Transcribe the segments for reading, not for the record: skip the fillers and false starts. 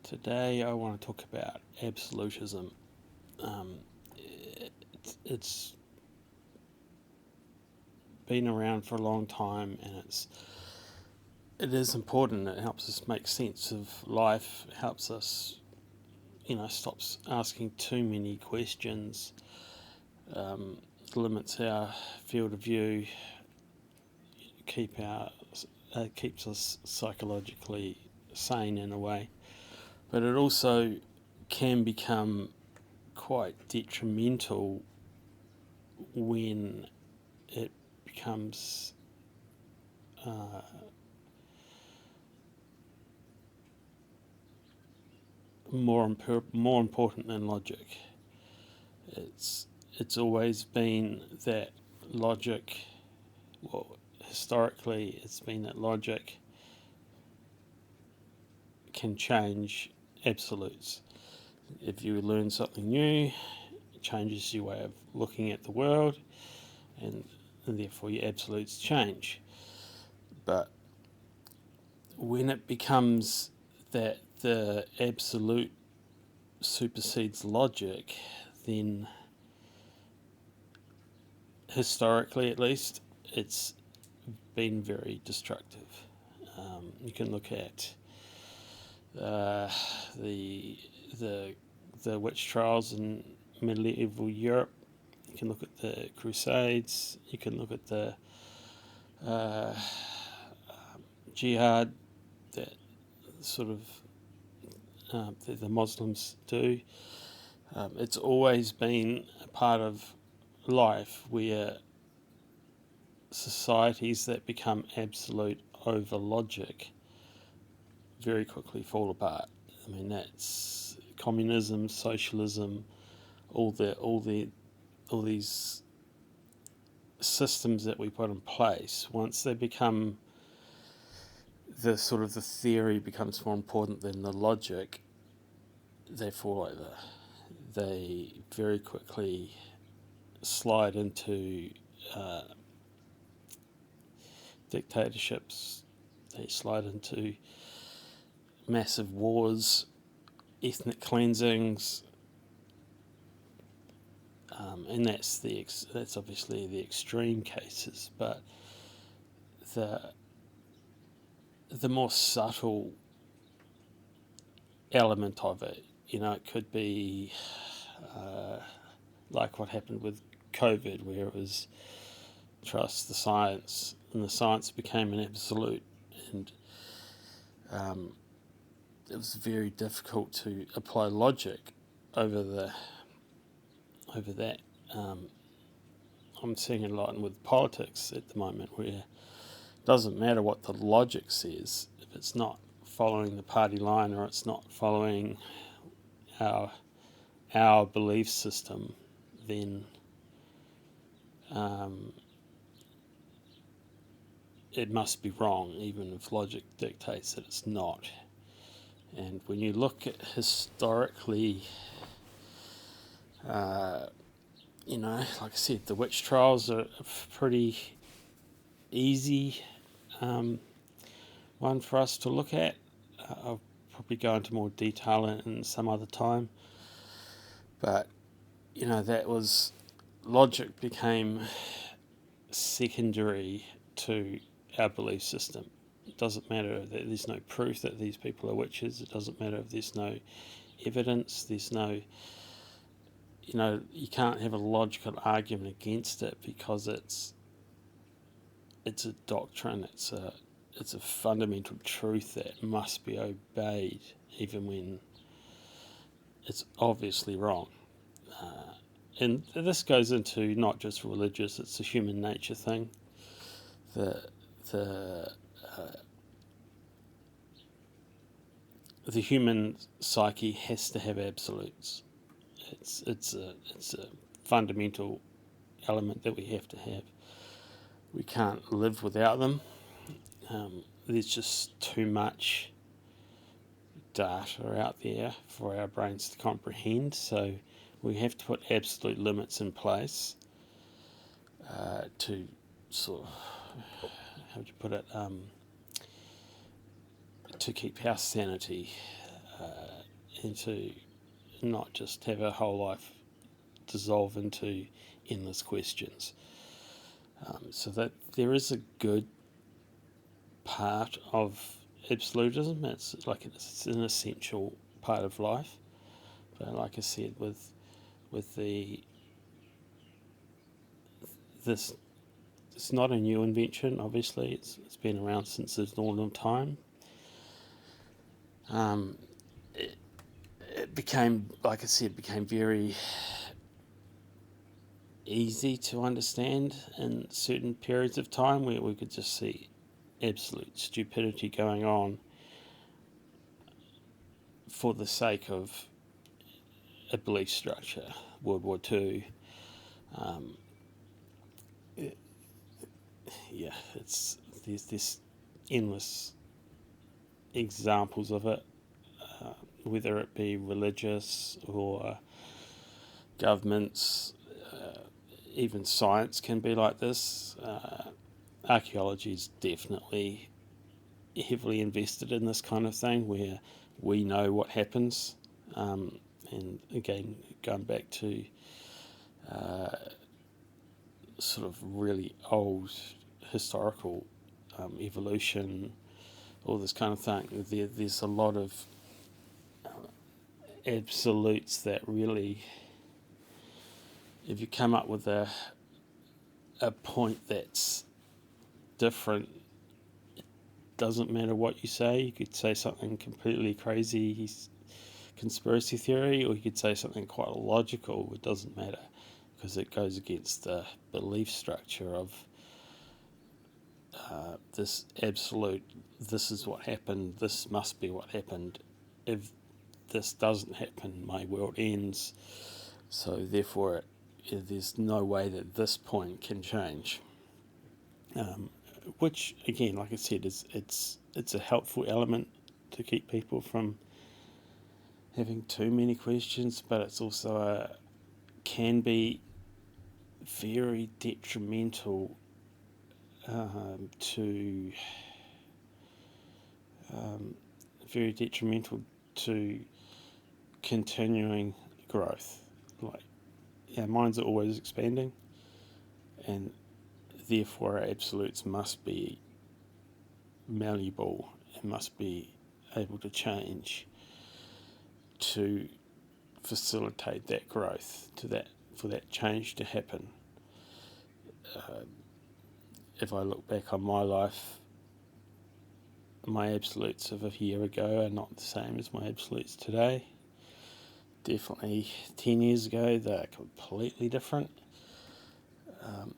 Today I want to talk about absolutism. It's been around for a long time, and it is important. It helps us make sense of life. It helps us, stops asking too many questions. Limits our field of view. Keeps us psychologically sane in a way, but it also can become quite detrimental when it becomes more important than logic. It's always been that logic. Well, historically, it's been that logic can change absolutes. If you learn something new, it changes your way of looking at the world, and therefore your absolutes change. But when it becomes that the absolute supersedes logic, then historically at least, it's been very destructive. You can look at the witch trials in medieval Europe. You can look at the Crusades. You can look at the jihad that sort of the Muslims do. It's always been a part of life where societies that become absolute over logic very quickly fall apart. I mean, that's communism, socialism, all these systems that we put in place. Once they become the theory becomes more important than the logic, they fall over. They very quickly slide into dictatorships. They slide into massive wars, ethnic cleansings, and that's obviously the extreme cases. But the more subtle element of it, it could be like what happened with COVID, where it was trust the science, and the science became an absolute, and it was very difficult to apply logic over that. I'm seeing it a lot with politics at the moment, where it doesn't matter what the logic says if it's not following the party line, or it's not following our belief system, then it must be wrong, even if logic dictates that it's not. And when you look at historically, like I said, the witch trials are a pretty easy one for us to look at. I'll probably go into more detail in some other time. But, that was, logic became secondary to our belief system. It doesn't matter that there's no proof that these people are witches. It doesn't matter if there's no evidence. There's no, you can't have a logical argument against it, because it's a doctrine. It's a fundamental truth that must be obeyed, even when it's obviously wrong. And this goes into not just religious; it's a human nature thing. The human psyche has to have absolutes. It's a fundamental element that we have to have. We can't live without them. There's just too much data out there for our brains to comprehend, so we have to put absolute limits in place to sort of, how would you put it, to keep our sanity. and to not just have our whole life dissolve into endless questions. So that there is a good part of absolutism. It's an essential part of life. But like I said, with this, it's not a new invention. Obviously, it's been around since the dawn of time. It became, like I said, very easy to understand in certain periods of time where we could just see absolute stupidity going on for the sake of a belief structure. World War II. There's this endless examples of it, whether it be religious or governments, even science can be like this. Archaeology is definitely heavily invested in this kind of thing, where we know what happens. And again, going back to sort of really old historical evolution, all this kind of thing, there's a lot of absolutes that really, if you come up with a point that's different, it doesn't matter what you say. You could say something completely crazy, conspiracy theory, or you could say something quite logical. It doesn't matter, because it goes against the belief structure of this absolute, this is what happened, this must be what happened. If this doesn't happen, my world ends. So therefore, there's no way that this point can change. Which, again, like I said, it's a helpful element to keep people from having too many questions, but it's also can be very detrimental to continuing growth. Like, our minds are always expanding, and therefore our absolutes must be malleable and must be able to change to facilitate that growth, for that change to happen. If I look back on my life, my absolutes of a year ago are not the same as my absolutes today. Definitely 10 years ago, they're completely different.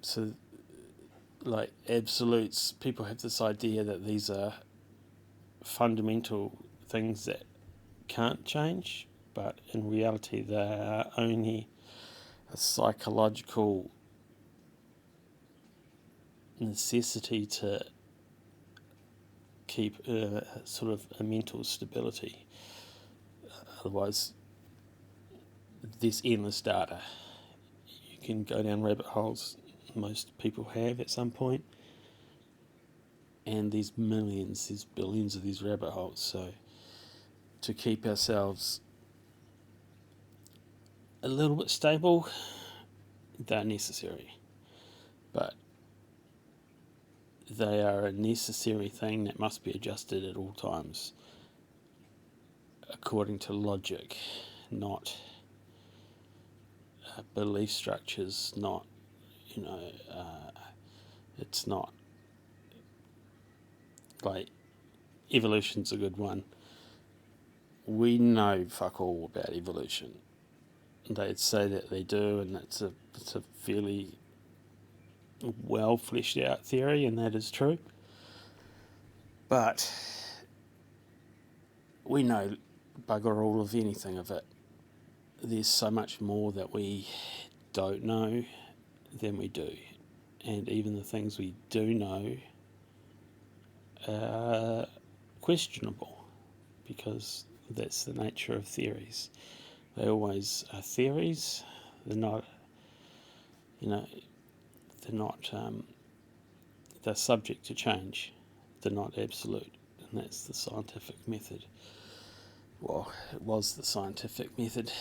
So, like, absolutes, people have this idea that these are fundamental things that can't change, but in reality, they are only a psychological necessity to keep sort of a mental stability. Otherwise, there's endless data. You can go down rabbit holes, most people have at some point, and there's millions, there's billions of these rabbit holes. So to keep ourselves a little bit stable, they're necessary. But they are a necessary thing that must be adjusted at all times according to logic, not belief structures, not, it's not like evolution's a good one. We know fuck all about evolution. They'd say that they do, and it's a fairly well fleshed out theory, and that is true. But we know bugger all of anything of it. There's so much more that we don't know than we do, and even the things we do know are questionable, because that's the nature of theories. They always are theories. They're not, they're subject to change. They're not absolute, and that's the scientific method. Well, it was the scientific method.